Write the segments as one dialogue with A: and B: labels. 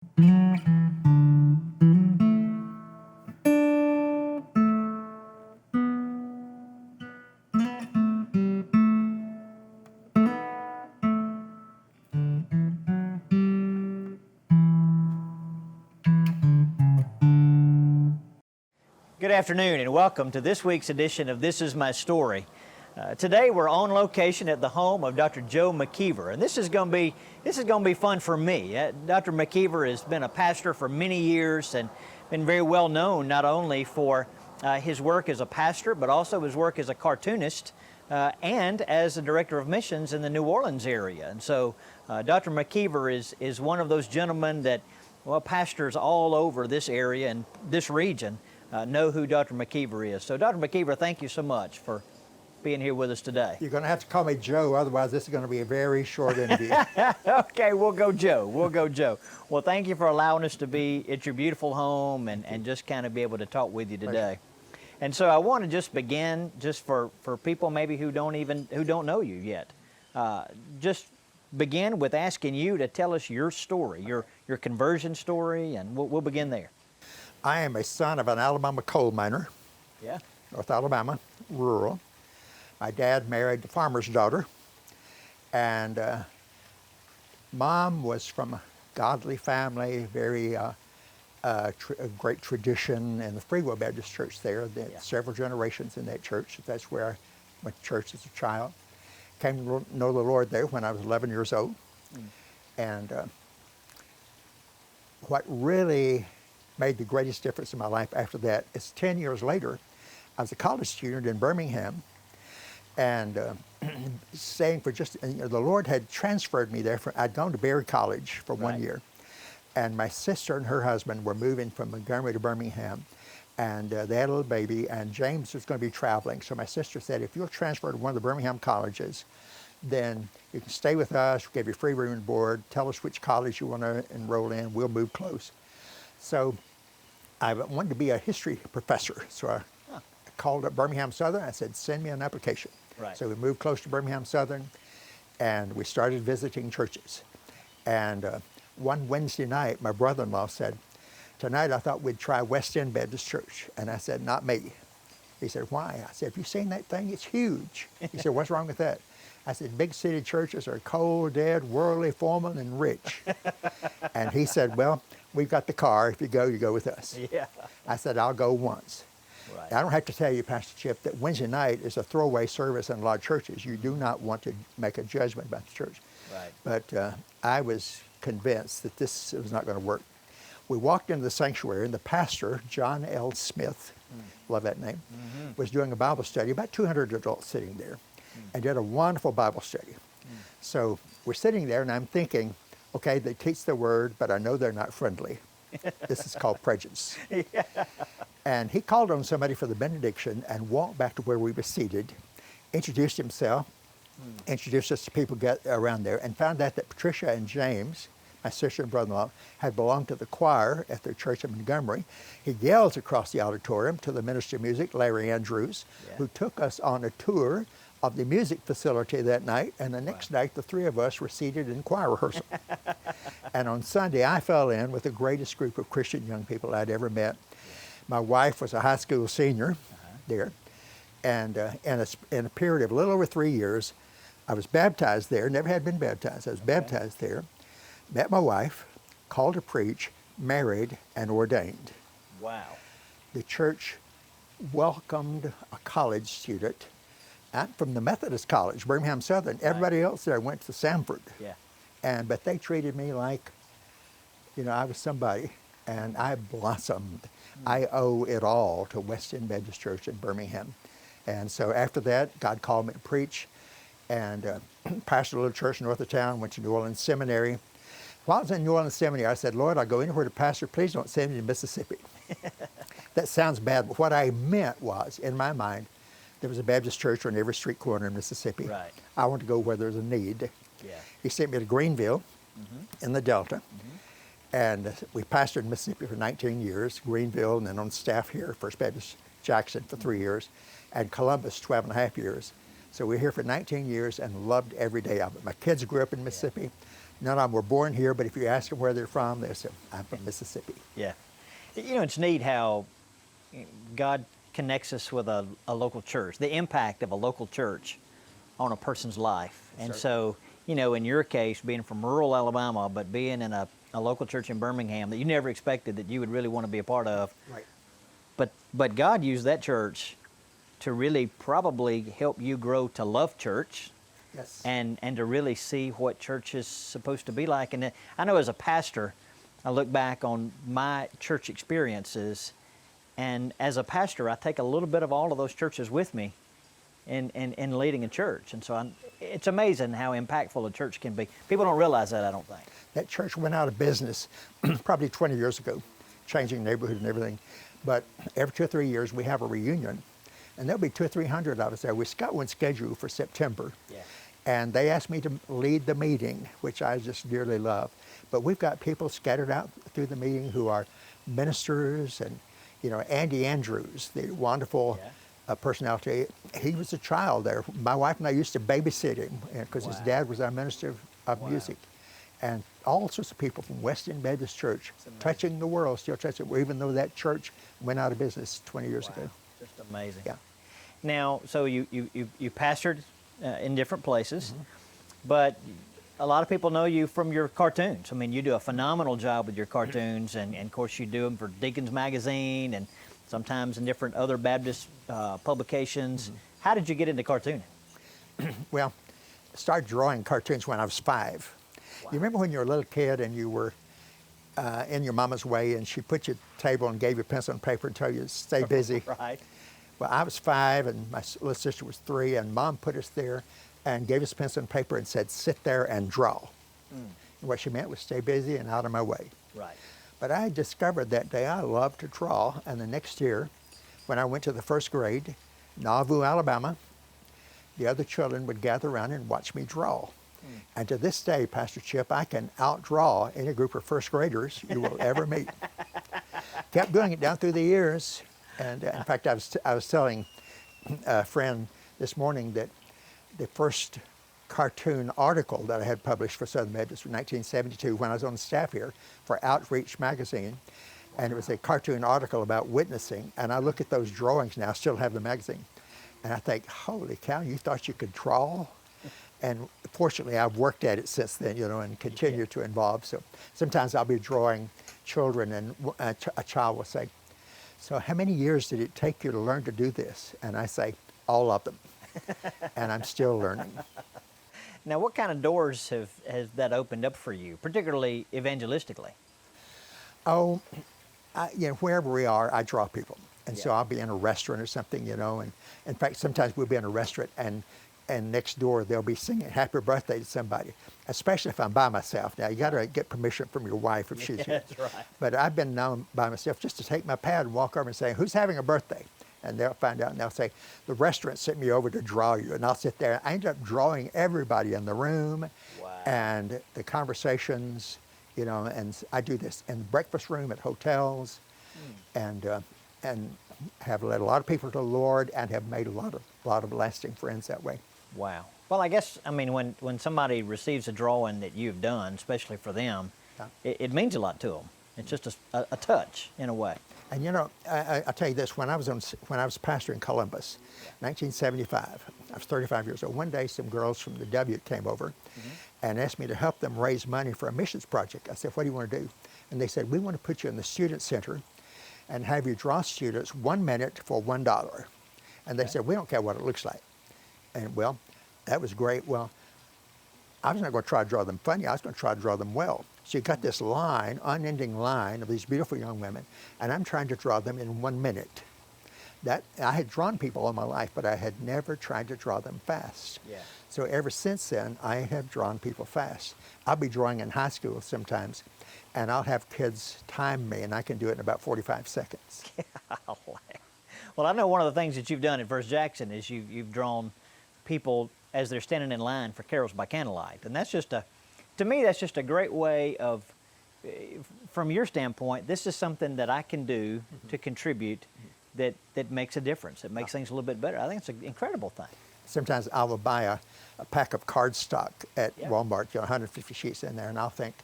A: Good afternoon and welcome to this week's edition of This Is My Story. Today we're on location at the home of Dr. Joe McKeever, and this is going to be fun for me. Dr. McKeever has been a pastor for many years and been very well known not only for his work as a pastor but also his work as a cartoonist and as a director of missions in the New Orleans area. And so Dr. McKeever is one of those gentlemen that, well, pastors all over this area and this region know who Dr. McKeever is. So Dr. McKeever, thank you so much for being here with us today.
B: You're going to have to call me Joe, otherwise this is going to be a very short interview.
A: Okay, we'll go Joe. We'll go Joe. Well, thank you for allowing us to be at your beautiful home and just kind of be able to talk with you today. And so I want to just begin, just for people maybe who don't know you yet, just begin with asking you to tell us your story, your conversion story, and we'll begin there.
B: I am a son of an Alabama coal miner.
A: Yeah.
B: North Alabama, rural. My dad married the farmer's daughter, and Mom was from a godly family, very a great tradition in the Free Will Baptist Church there. Several generations in that church. That's where I went to church as a child. Came to know the Lord there when I was 11 years old. And what really made the greatest difference in my life after that is 10 years later, I was a college student in Birmingham, and staying for just, the Lord had transferred me there. I'd gone to Berry College for 1 year, and my sister and her husband were moving from Montgomery to Birmingham, and they had a little baby, and James was going to be traveling. So my sister said, if you'll transfer to one of the Birmingham colleges, then you can stay with us, we'll give you free room and board, tell us which college you want to enroll in, we'll move close. So I wanted to be a history professor, so I called up Birmingham Southern. I said, send me an application.
A: Right.
B: So we moved close to Birmingham Southern, and we started visiting churches. And one Wednesday night, my brother-in-law said, tonight I thought we'd try West End Baptist Church. And I said, not me. He said, why? I said, have you seen that thing? It's huge. He said, what's wrong with that? I said, big city churches are cold, dead, worldly, formal, and rich. And he said, well, we've got the car. If you go with us.
A: Yeah.
B: I said, I'll go once.
A: Right.
B: I don't have to tell you, Pastor Chip, that Wednesday night is a throwaway service in a lot of churches. You do not want to make a judgment about the church.
A: Right.
B: But I was convinced that this was not going to work. We walked into the sanctuary, and the pastor, John L. Smith, love that name, was doing a Bible study, about 200 adults sitting there, and did a wonderful Bible study. So we're sitting there, and I'm thinking, okay, they teach the word, but I know they're not friendly. This is called prejudice.
A: Yeah.
B: And he called on somebody for the benediction and walked back to where we were seated, introduced himself, introduced us to people around there, and found out that Patricia and James, my sister and brother-in-law, had belonged to the choir at their church in Montgomery. He yells across the auditorium to the minister of music, Larry Andrews, who took us on a tour of the music facility that night, and the next night the three of us were seated in choir rehearsal. And on Sunday I fell in with the greatest group of Christian young people I'd ever met. My wife was a high school senior there, and in a period of a little over 3 years, I was baptized there, never had been baptized. I was baptized there, met my wife, called to preach, married, and ordained.
A: Wow.
B: The church welcomed a college student. I'm from the Methodist College, Birmingham Southern. Everybody else there went to Samford.
A: Yeah.
B: But they treated me like, I was somebody, and I blossomed. I owe it all to West End Baptist Church in Birmingham. And so after that, God called me to preach, and pastored a little church north of town, went to New Orleans Seminary. While I was in New Orleans Seminary, I said, Lord, I'll go anywhere to pastor. Please don't send me to Mississippi. That sounds bad, but what I meant was, in my mind, there was a Baptist church on every street corner in Mississippi.
A: Right.
B: I want to go where there's a need.
A: Yeah.
B: He sent me to Greenville in the Delta. And we pastored in Mississippi for 19 years, Greenville, and then on staff here, First Baptist Jackson for 3 years, and Columbus 12 and a half years. So we were here for 19 years and loved every day of it. My kids grew up in Mississippi. None of them were born here, but if you ask them where they're from, they'll say, I'm from Mississippi.
A: Yeah. You know, it's neat how God connects us with a local church, the impact of a local church on a person's life. And so, you know, in your case, being from rural Alabama, but being in a local church in Birmingham that you never expected that you would really want to be a part of.
B: Right.
A: But God used that church to really probably help you grow to love church.
B: Yes.
A: And to really see what church is supposed to be like. And I know as a pastor, I look back on my church experiences, and as a pastor, I take a little bit of all of those churches with me in leading a church. And so it's amazing how impactful a church can be. People don't realize that, I don't think.
B: That church went out of business probably 20 years ago, changing neighborhood and everything. But every 2 or 3 years, we have a reunion, and there'll be 200 or 300 of us there. We've got one scheduled for September.
A: Yeah.
B: And they asked me to lead the meeting, which I just dearly love. But we've got people scattered out through the meeting who are ministers, and, you know, Andy Andrews, the wonderful personality. He was a child there. My wife and I used to babysit him because his dad was our minister of music. And all sorts of people from Weston Baptist Church touching the world, still touching, even though that church went out of business 20 years ago.
A: Just amazing.
B: Yeah.
A: Now, so you pastored in different places, but a lot of people know you from your cartoons. I mean, you do a phenomenal job with your cartoons, and of course you do them for Deacon's Magazine and sometimes in different other Baptist publications. How did you get into cartooning?
B: Well, I started drawing cartoons when I was 5. You remember when you were a little kid and you were in your mama's way and she put you at the table and gave you pencil and paper and told you to stay busy?
A: Right.
B: Well, I was 5 and my little sister was 3, and Mom put us there and gave us pencil and paper and said, sit there and draw. And what she meant was stay busy and out of my way.
A: Right.
B: But I discovered that day I loved to draw, and the next year, when I went to the first grade, Nauvoo, Alabama, the other children would gather around and watch me draw. And to this day, Pastor Chip, I can outdraw any group of first graders you will ever meet. Kept doing it down through the years. And in fact, I was telling a friend this morning that the first cartoon article that I had published for Southern Baptist in 1972 when I was on staff here for Outreach magazine, and it was a cartoon article about witnessing. And I look at those drawings now, I still have the magazine, and I think, holy cow, you thought you could draw? And fortunately, I've worked at it since then, you know, and continue to involve. So sometimes I'll be drawing children, and a child will say, so how many years did it take you to learn to do this? And I say, all of them. And I'm still learning.
A: Now, what kind of doors has that opened up for you, particularly evangelistically?
B: Oh, you know, wherever we are, I draw people. And so I'll be in a restaurant or something, you know, and in fact, sometimes we'll be in a restaurant and next door they'll be singing happy birthday to somebody, especially if I'm by myself. Now, you got to get permission from your wife if she's here.
A: That's right.
B: But I've been known by myself just to take my pad and walk over and say, who's having a birthday? And they'll find out and they'll say, the restaurant sent me over to draw you. And I'll sit there. I end up drawing everybody in the room and the conversations, you know, and I do this in the breakfast room at hotels and have led a lot of people to the Lord and have made a lot of lasting friends that way.
A: Wow. Well, I guess, I mean, when somebody receives a drawing that you've done, especially for them, it means a lot to them. It's just a touch in a way. And
B: you know, I'll tell you this, when I was pastor in Columbus, 1975, I was 35 years old. One day some girls from the W came over and asked me to help them raise money for a missions project. I said, what do you want to do? And they said, we want to put you in the student center and have you draw students 1 minute for $1. And they said, we don't care what it looks like. And well, that was great. Well, I was not going to try to draw them funny. I was going to try to draw them well. So you got this line, unending line of these beautiful young women, and I'm trying to draw them in 1 minute. That I had drawn people all my life, but I had never tried to draw them fast. So ever since then, I have drawn people fast. I'll be drawing in high school sometimes, and I'll have kids time me, and I can do it in about 45 seconds.
A: Well, I know one of the things that you've done at First Jackson is you've drawn people as they're standing in line for Carols by Candlelight, and that's just to me, that's just a great way of, from your standpoint, this is something that I can do to contribute that makes a difference. It makes things a little bit better. I think it's an incredible thing.
B: Sometimes I will buy a pack of cardstock at
A: Yeah.
B: Walmart, 150 sheets in there, and I'll think,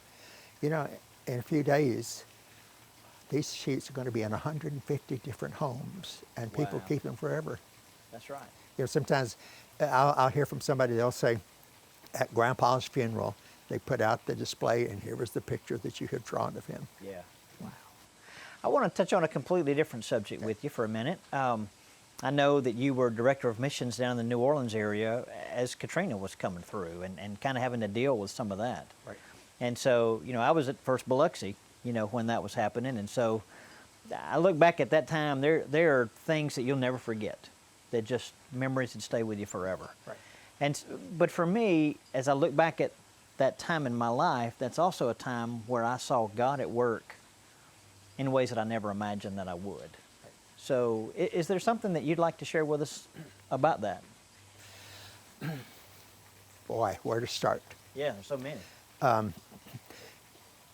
B: in a few days, these sheets are going to be in 150 different homes, and people
A: Wow.
B: keep them forever.
A: That's right.
B: Sometimes I'll hear from somebody, they'll say, at Grandpa's funeral, they put out the display, and here was the picture that you had drawn of him.
A: Yeah. Wow. I want to touch on a completely different subject with you for a minute. I know that you were director of missions down in the New Orleans area as Katrina was coming through and kind of having to deal with some of that.
B: Right.
A: And so, I was at First Biloxi, when that was happening. And so I look back at that time, there are things that you'll never forget, that just memories that stay with you forever.
B: Right.
A: But for me, as I look back at that time in my life, that's also a time where I saw God at work in ways that I never imagined that I would. So is there something that you'd like to share with us about that?
B: Boy, where to start?
A: Yeah, there's so many.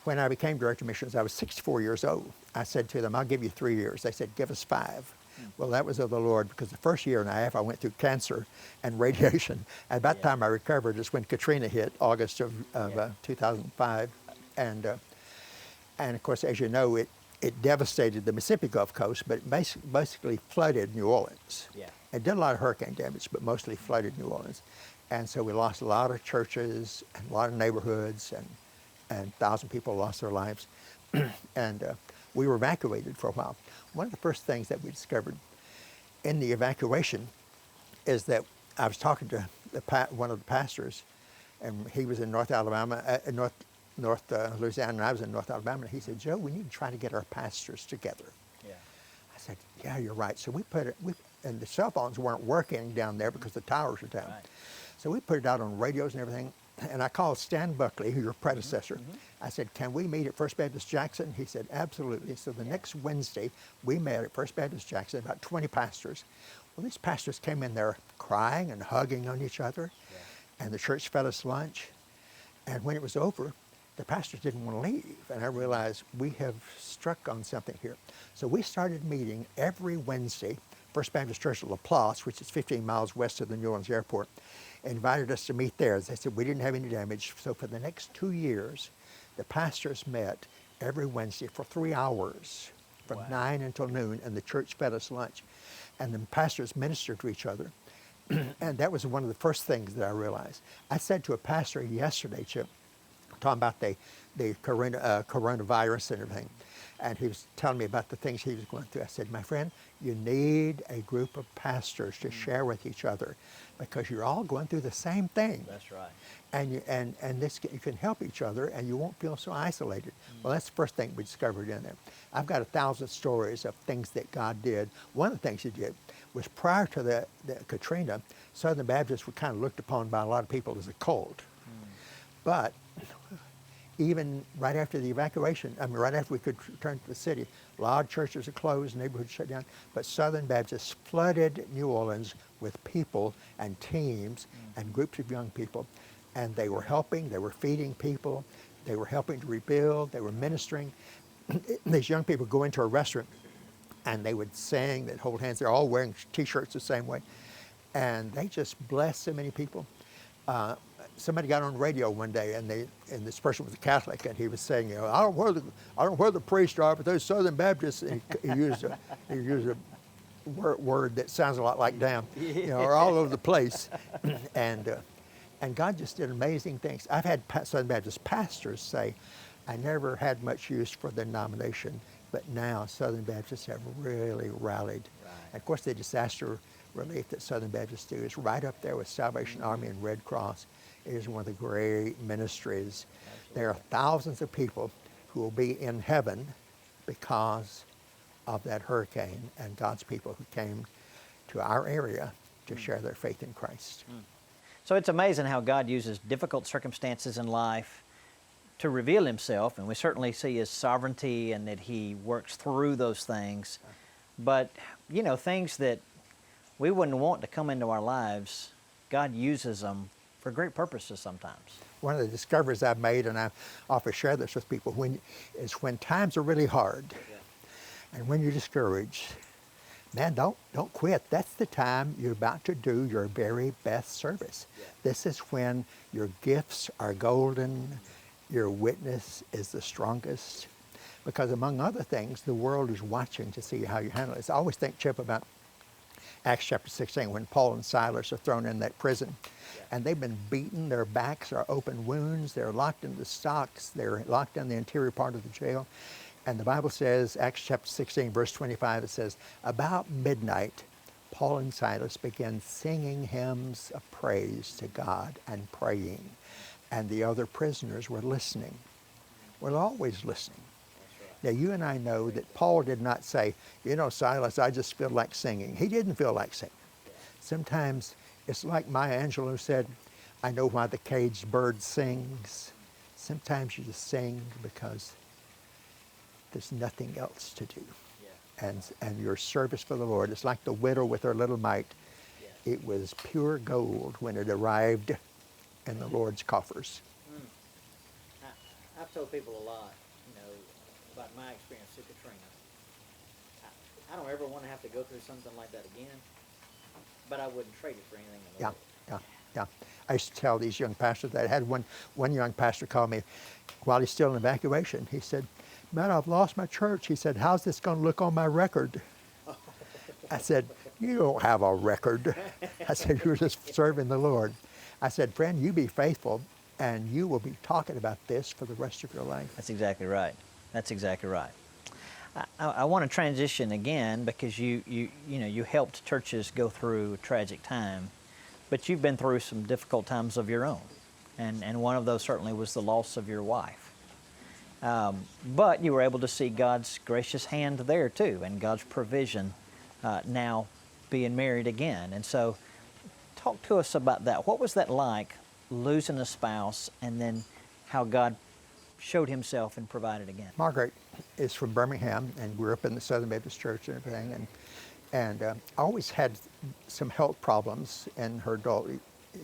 B: When I became director of missions, I was 64 years old. I said to them, I'll give you 3 years. They said, give us 5. Well, that was of the Lord, because the first year and a half I went through cancer and radiation. At that time I recovered is when Katrina hit, August of 2005. And of course, as you know, it devastated the Mississippi Gulf Coast, but it basically flooded New Orleans.
A: Yeah.
B: It did a lot of hurricane damage, but mostly flooded New Orleans. And so we lost a lot of churches and a lot of neighborhoods, and 1,000 people lost their lives. And we were evacuated for a while. One of the first things that we discovered in the evacuation is that I was talking to one of the pastors, and he was in North Alabama, North Louisiana, and I was in North Alabama. And he said, Joe, we need to try to get our pastors together.
A: Yeah.
B: I said, yeah, you're right. So we put it, and the cell phones weren't working down there because the towers were down.
A: Right.
B: So we put it out on radios and everything. And I called Stan Buckley, who your predecessor. I said, can we meet at First Baptist Jackson? He said, absolutely. So the next Wednesday, we met at First Baptist Jackson, about 20 pastors. Well, these pastors came in there crying and hugging on each other, and the church fed us lunch. And when it was over, the pastors didn't want to leave. And I realized we have struck on something here. So we started meeting every Wednesday. First Baptist Church of La Place, which is 15 miles west of the New Orleans airport, invited us to meet there. They said we didn't have any damage. So for the next 2 years, the pastors met every Wednesday for 3 hours, from 9 until noon, and the church fed us lunch. And the pastors ministered to each other. And that was one of the first things that I realized. I said to a pastor yesterday, Chip, talking about the coronavirus and everything, and he was telling me about the things he was going through. I said, my friend, you need a group of pastors to share with each other, because you're all going through the same thing.
A: That's right.
B: And you can help each other, and you won't feel so isolated. Well, that's the first thing we discovered in there. I've got 1,000 stories of things that God did. One of the things He did was, prior to the Katrina, Southern Baptists were kind of looked upon by a lot of people as a cult. But even right after the evacuation, right after we could return to the city, a lot of churches are closed, neighborhoods shut down, but Southern Baptists flooded New Orleans with people and teams and groups of young people, and they were helping, they were feeding people, they were helping to rebuild, they were ministering. These young people go into a restaurant, and they would sing, they'd hold hands, they're all wearing t-shirts the same way, and they just blessed so many people. Somebody got on the radio one day, and this person was a Catholic, and he was saying, I don't know where the priests are, but those Southern Baptists, and he used a word that sounds a lot like damn, are all over the place, and God just did amazing things. I've had Southern Baptist pastors say, I never had much use for the denomination, but now Southern Baptists have really rallied. Right. And of course, the disaster relief that Southern Baptists do is right up there with Salvation Army and Red Cross. It is one of the great ministries. Absolutely. There are thousands of people who will be in heaven because of that hurricane, and God's people who came to our area to share their faith in Christ.
A: So it's amazing how God uses difficult circumstances in life to reveal Himself, and we certainly see His sovereignty and that He works through those things. But, things that we wouldn't want to come into our lives, God uses them for great purposes sometimes.
B: One of the discoveries I've made, and I often share this with people, when times are really hard, and when you're discouraged, Man, don't quit. That's the time you're about to do your very best service.
A: Yeah.
B: This is when your gifts are golden, your witness is the strongest. Because among other things, the world is watching to see how you handle it. I always think, Chip, about Acts chapter 16, when Paul and Silas are thrown in that prison.
A: Yeah.
B: And they've been beaten, their backs are open wounds, they're locked in the stocks, they're locked in the interior part of the jail. And the Bible says, Acts chapter 16, verse 25, it says, about midnight, Paul and Silas began singing hymns of praise to God and praying. And the other prisoners were listening. We're always listening. Now, you and I know that Paul did not say, you know, Silas, I just feel like singing. He didn't feel like singing. Sometimes it's like Maya Angelou said, I know why the caged bird sings. Sometimes you just sing because there's nothing else to do.
A: Yeah.
B: And your service for the Lord, it's like the widow with her little mite.
A: Yes.
B: It was pure gold when it arrived in the Lord's coffers.
A: I've told people a lot, about my experience with Katrina. I don't ever want to have to go through something like that again, but I wouldn't trade it for anything in the world.
B: Yeah. I used to tell these young pastors that I had one young pastor call me while he's still in evacuation. He said, man, I've lost my church. He said, how's this going to look on my record? I said, you don't have a record. I said, you're just serving the Lord. I said, friend, you be faithful, and you will be talking about this for the rest of your life.
A: That's exactly right. That's exactly right. I want to transition again because you helped churches go through a tragic time, but you've been through some difficult times of your own, and one of those certainly was the loss of your wife. But you were able to see God's gracious hand there too, and God's provision now being married again. And so talk to us about that. What was that like, losing a spouse, and then how God showed himself and provided again?
B: Margaret is from Birmingham and grew up in the Southern Baptist Church and everything, and always had some health problems in her adult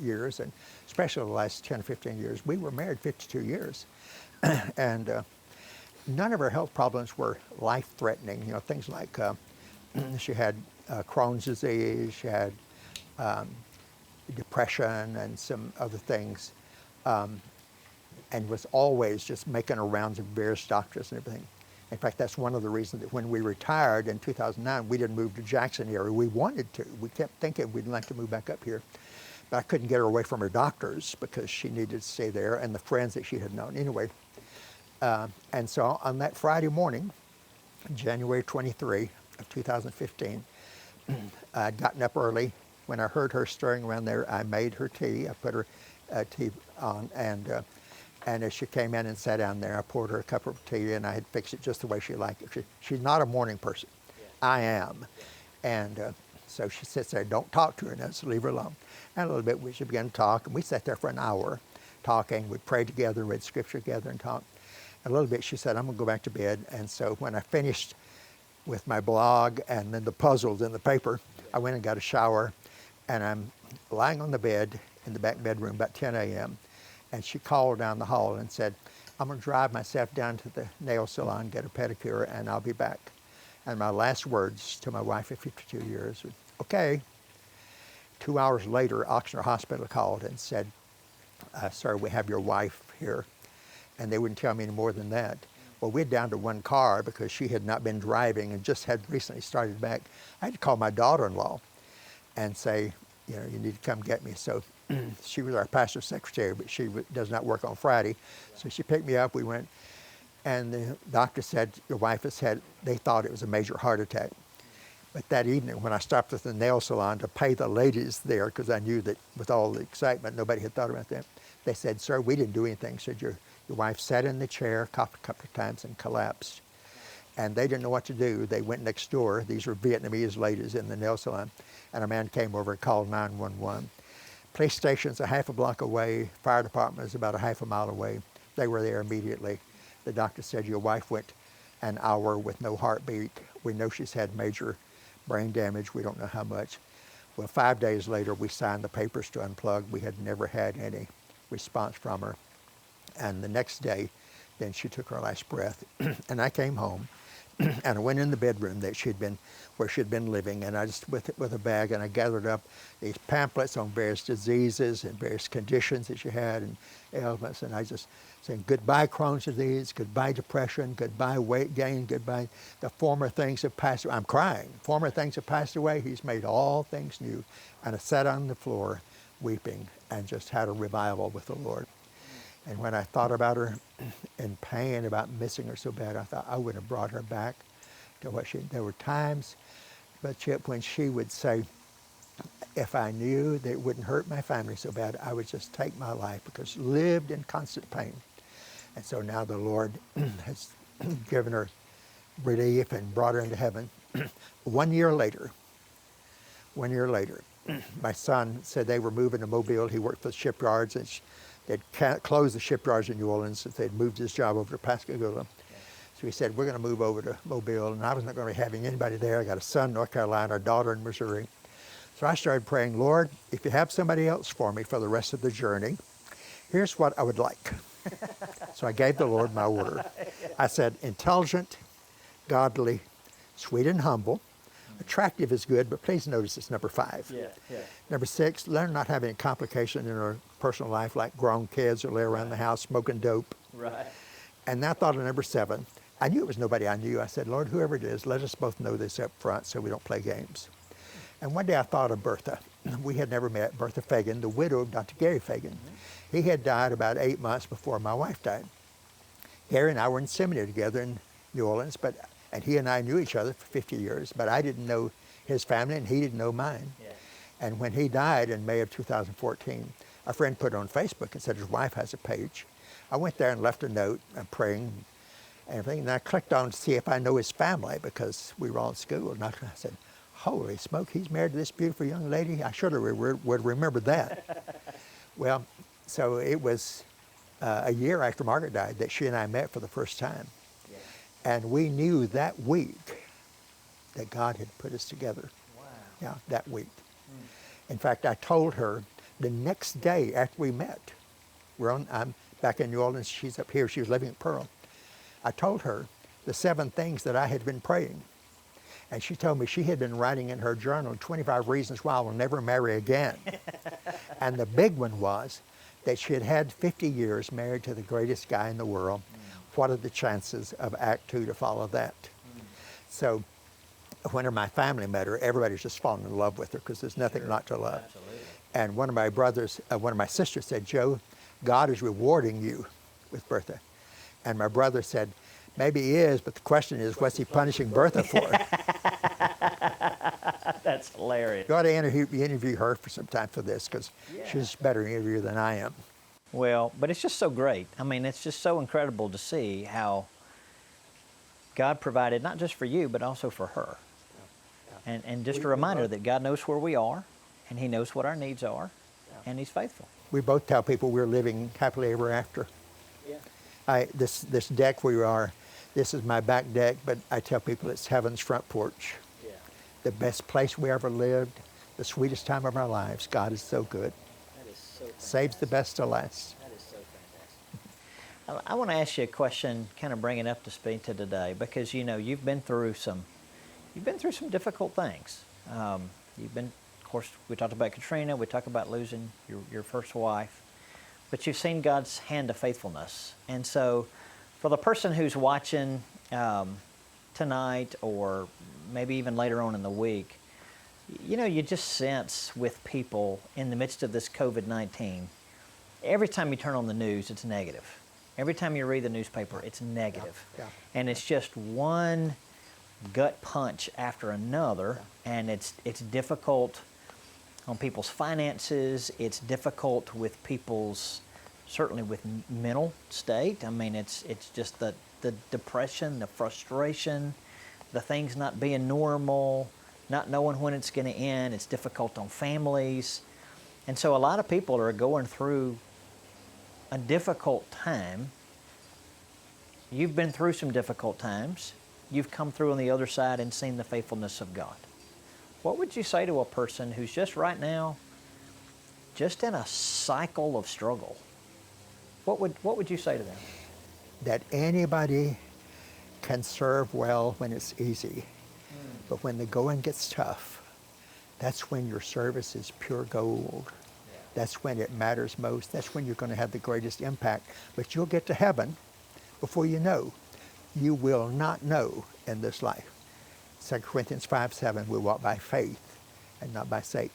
B: years, and especially the last 10 or 15 years. We were married 52 years, and none of her health problems were life-threatening. Things like she had Crohn's disease, she had depression, and some other things. And was always just making her rounds of various doctors and everything. In fact, that's one of the reasons that when we retired in 2009, we didn't move to Jackson area. We wanted to. We kept thinking we'd like to move back up here. But I couldn't get her away from her doctors because she needed to stay there and the friends that she had known. Anyway, and so on that Friday morning, January 23 of 2015, I'd gotten up early. When I heard her stirring around there, I made her tea. I put her tea on, and as she came in and sat down there, I poured her a cup of tea, and I had fixed it just the way she liked it. She's not a morning person. Yeah. I am. Yeah. And so she sits there, don't talk to her now, so leave her alone. And a little bit, we began to talk, and we sat there for an hour talking. We'd pray together, read scripture together, and talk. A little bit, she said, I'm going to go back to bed. And so when I finished with my blog and then the puzzles in the paper, I went and got a shower, and I'm lying on the bed in the back bedroom about 10 a.m., and she called down the hall and said, I'm going to drive myself down to the nail salon, get a pedicure, and I'll be back. And my last words to my wife of 52 years was, okay. 2 hours later, Oxnard Hospital called and said, sir, we have your wife here. And they wouldn't tell me any more than that. Well, we're down to one car because she had not been driving and just had recently started back. I had to call my daughter-in-law and say, you need to come get me. So she was our pastor's secretary, but she does not work on Friday. So she picked me up, we went, and the doctor said, your wife has had, they thought it was a major heart attack. But that evening, when I stopped at the nail salon to pay the ladies there, because I knew that with all the excitement, nobody had thought about that, they said, sir, we didn't do anything. Said, your wife sat in the chair, coughed a couple of times, and collapsed. And they didn't know what to do. They went next door. These were Vietnamese ladies in the nail salon. And a man came over and called 911. Police station's a half a block away. Fire department is about a half a mile away. They were there immediately. The doctor said, your wife went an hour with no heartbeat. We know she's had major brain damage. We don't know how much. Well, 5 days later, we signed the papers to unplug. We had never had any response from her. And the next day, then she took her last breath. And I came home and I went in the bedroom that where she'd been living, and I just, with a bag, and I gathered up these pamphlets on various diseases and various conditions that she had and ailments, and I just saying, goodbye Crohn's disease, goodbye depression, goodbye weight gain, goodbye, the former things have passed away. I'm crying. Former things have passed away. He's made all things new. And I sat on the floor weeping and just had a revival with the Lord. And when I thought about her in pain, about missing her so bad, I thought I would have brought her back to what there were times, but yet when she would say, if I knew that it wouldn't hurt my family so bad, I would just take my life, because she lived in constant pain. And so now the Lord has given her relief and brought her into heaven. 1 year later, my son said they were moving to Mobile. He worked for the shipyards, and they'd closed the shipyards in New Orleans since they'd moved his job over to Pascagoula. So he said, we're going to move over to Mobile, and I was not going to be having anybody there. I got a son in North Carolina, a daughter in Missouri. So I started praying, Lord, if you have somebody else for me for the rest of the journey, here's what I would like. So I gave the Lord my order. I said, intelligent, godly, sweet and humble. Attractive is good, but please notice it's number 5. Number 6, learn not having a complication in our personal life, like grown kids or lay around the house smoking dope. And I thought of number 7. I knew it was nobody I knew. I said, Lord, whoever it is, let us both know this up front so we don't play games. And one day I thought of Bertha. We had never met. Bertha Fagan, the widow of Dr. Gary Fagan. He had died about 8 months before my wife died. Gary and I were in seminary together in New Orleans, and he and I knew each other for 50 years, but I didn't know his family and he didn't know mine. And when he died in May of 2014, a friend put it on Facebook and said his wife has a page. I went there and left a note, and praying and everything, and I clicked on to see if I know his family, because we were all in school. And I said, holy smoke, he's married to this beautiful young lady. I should have would remember that. Well, so it was a year after Margaret died that she and I met for the first time. And we knew that week that God had put us together. Yeah, that week. In fact, I told her the next day after we met, I'm back in New Orleans, she's up here, she was living at Pearl. I told her the 7 things that I had been praying. And she told me she had been writing in her journal 25 reasons why I will never marry again. And the big one was that she had had 50 years married to the greatest guy in the world. What are the chances of Act 2 to follow that? So whenever my family met her, everybody's just falling in love with her, because there's nothing not to love. And one of my sisters said, Joe, God is rewarding you with Bertha. And my brother said, maybe he is, but the question is, what's he punishing Bertha for?
A: That's hilarious.
B: You ought to interview her for some time for this, because she's a better interviewer than I am.
A: Well, but it's just so great. I mean, it's just so incredible to see how God provided not just for you, but also for her. And just a reminder that God knows where we are, and He knows what our needs are, and He's faithful.
B: We both tell people we're living happily ever after. This deck we are, this is my back deck, but I tell people it's heaven's front porch. The best place we ever lived, the sweetest time of our lives. God is so good.
A: That is so fantastic.
B: Saves the best to last.
A: That is so fantastic. I want to ask you a question, kind of bringing up to speed to today, because you've been through some difficult things. Of course, we talked about Katrina. We talked about losing your first wife, but you've seen God's hand of faithfulness. And so, for the person who's watching tonight, or maybe even later on in the week, you just sense with people in the midst of this COVID-19, every time you turn on the news, it's negative. Every time you read the newspaper, it's negative. And it's just one gut punch after another, and it's difficult on people's finances. It's difficult with people's, certainly with mental state. I mean, it's just the depression, the frustration, the things not being normal, not knowing when it's going to end. It's difficult on families. And so a lot of people are going through a difficult time. You've been through some difficult times. You've come through on the other side and seen the faithfulness of God. What would you say to a person who's just right now, just in a cycle of struggle? What would you say to them?
B: That anybody can serve well when it's easy, but when the going gets tough, that's when your service is pure gold. That's when it matters most. That's when you're going to have the greatest impact. But you'll get to heaven before you know. You will not know in this life. 2 Corinthians 5:7, we walk by faith and not by sight.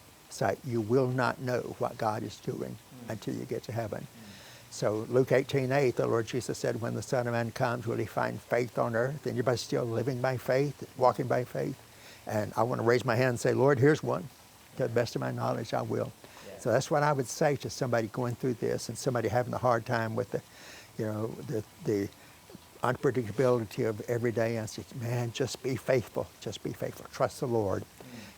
B: You will not know what God is doing until you get to heaven. So Luke 18:8, the Lord Jesus said, when the Son of Man comes, will he find faith on earth? Anybody still living by faith, walking by faith? And I want to raise my hand and say, Lord, here's one. To the best of my knowledge, I will. Yeah. So that's what I would say to somebody going through this and somebody having a hard time with the unpredictability of every day. I said, man, just be faithful. Just be faithful. Trust the Lord.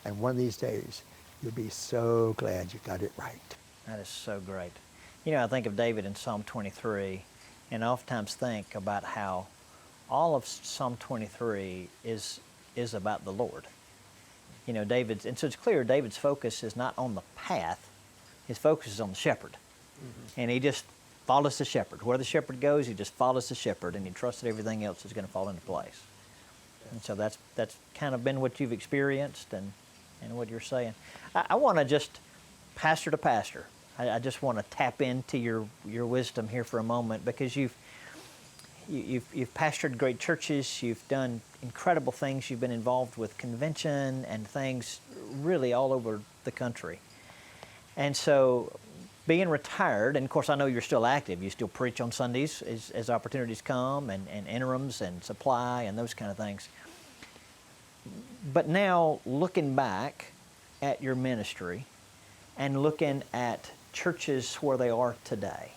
B: And one of these days, you'll be so glad you got it right.
A: That is so great. You know, I think of David in Psalm 23, and I oftentimes think about how all of Psalm 23 is about the Lord. You know, and so it's clear David's focus is not on the path, his focus is on the shepherd. And he just follows the shepherd. Where the shepherd goes, he just follows the shepherd, and he trusts that everything else is going to fall into place. And so that's kind of been what you've experienced and what you're saying. I want to just, pastor to pastor, I just want to tap into your wisdom here for a moment, because you've pastored great churches, you've done incredible things, you've been involved with convention and things really all over the country. And so being retired, and of course I know you're still active, you still preach on Sundays as opportunities come, and interims and supply and those kind of things. But now looking back at your ministry and looking at churches where they are today,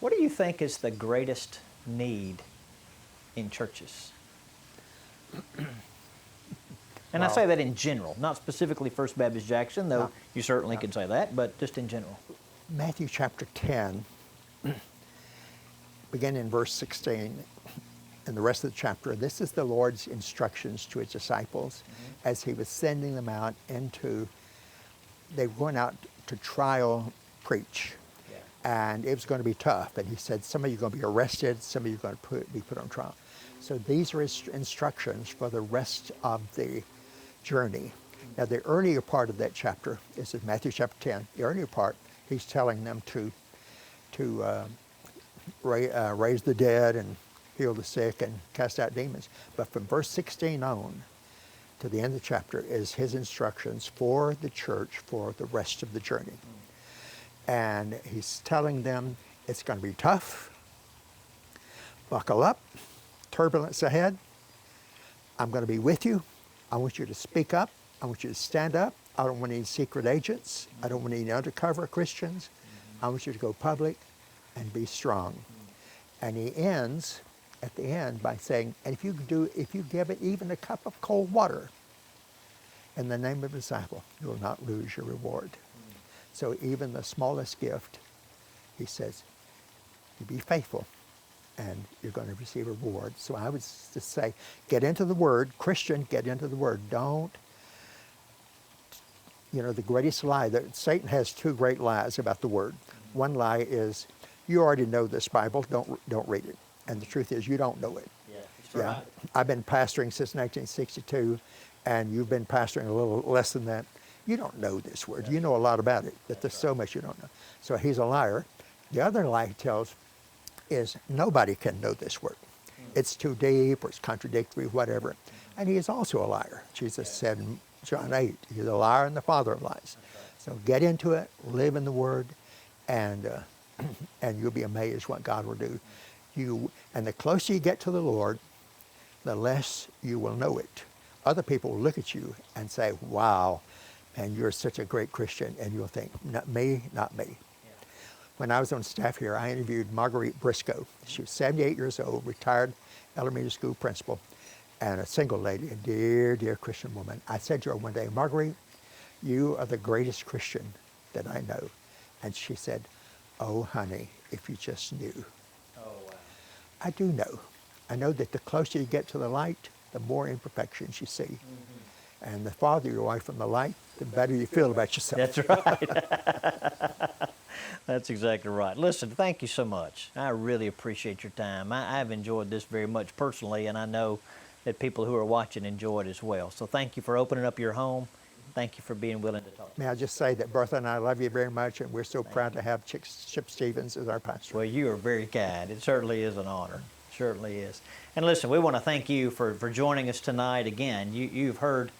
A: what do you think is the greatest need in churches? And I say that in general, not specifically First Baptist Jackson, though you certainly could say that, but just in general.
B: Matthew chapter 10, beginning in verse 16, and the rest of the chapter, this is the Lord's instructions to his disciples as he was sending them out they were going out to trial preach. And it was going to be tough. And he said, some of you are going to be arrested, some of you are going to be put on trial. So these are his instructions for the rest of the journey. Now the earlier part of that chapter is in Matthew chapter 10. The earlier part, he's telling them to raise the dead and heal the sick and cast out demons. But from verse 16 on to the end of the chapter is his instructions for the church for the rest of the journey. And he's telling them it's going to be tough. Buckle up. Turbulence ahead. I'm going to be with you. I want you to speak up. I want you to stand up. I don't want any secret agents. I don't want any undercover Christians. I want you to go public and be strong. And he ends at the end by saying, and if you give it even a cup of cold water in the name of a disciple, you will not lose your reward. So even the smallest gift, he says, you be faithful and you're going to receive a reward. So I would just say, get into the Word. Christian, get into the Word. Don't, the greatest lie, that Satan has two great lies about the Word. One lie is, you already know this Bible, don't read it. And the truth is, you don't know it. Yeah, right. I've been pastoring since 1962, and you've been pastoring a little less than that. You don't know this Word. You know a lot about it, but there's so much you don't know. So he's a liar. The other lie he tells is nobody can know this Word. It's too deep or it's contradictory, whatever. And he is also a liar. Jesus said in John 8, he's a liar and the father of lies. So get into it, live in the Word, and you'll be amazed what God will do. And the closer you get to the Lord, the less you will know it. Other people will look at you and say, wow, and you're such a great Christian, and you'll think, not me, not me. Yeah. When I was on staff here, I interviewed Marguerite Briscoe. She was 78 years old, retired elementary school principal, and a single lady, a dear, dear Christian woman. I said to her one day, Marguerite, you are the greatest Christian that I know. And she said, oh, honey, if you just knew. Oh, wow. I do know. I know that the closer you get to the light, the more imperfections you see. And the farther you're away from the light, the better you feel about yourself.
A: That's right. That's exactly right. Listen, thank you so much. I really appreciate your time. I've enjoyed this very much personally, and I know that people who are watching enjoy it as well. So thank you for opening up your home. Thank you for being willing to talk to me.
B: May I just say that Bertha and I love you very much, and we're so proud to have Chip Stevens as our pastor.
A: Well, you are very kind. It certainly is an honor. Certainly is. And listen, we want to thank you for joining us tonight again. You've heard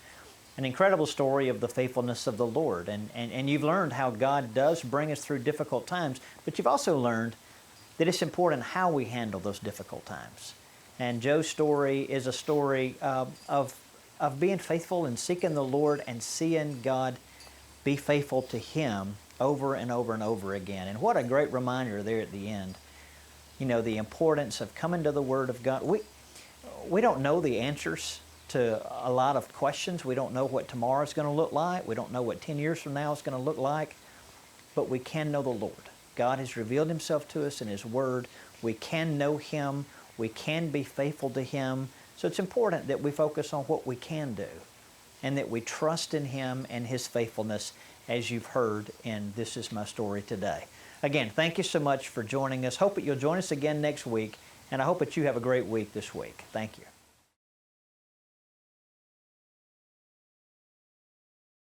A: an incredible story of the faithfulness of the Lord, and you've learned how God does bring us through difficult times, but you've also learned that it's important how we handle those difficult times. And Joe's story is a story of being faithful and seeking the Lord and seeing God be faithful to him over and over and over again. And what a great reminder there at the end. You know, the importance of coming to the Word of God. We don't know the answers to a lot of questions. We don't know what tomorrow is going to look like. We don't know what 10 years from now is going to look like. But we can know the Lord. God has revealed himself to us in his Word. We can know him. We can be faithful to him. So it's important that we focus on what we can do and that we trust in him and his faithfulness, as you've heard in This Is My Story today. Again, thank you so much for joining us. Hope that you'll join us again next week, and I hope that you have a great week this week. Thank you.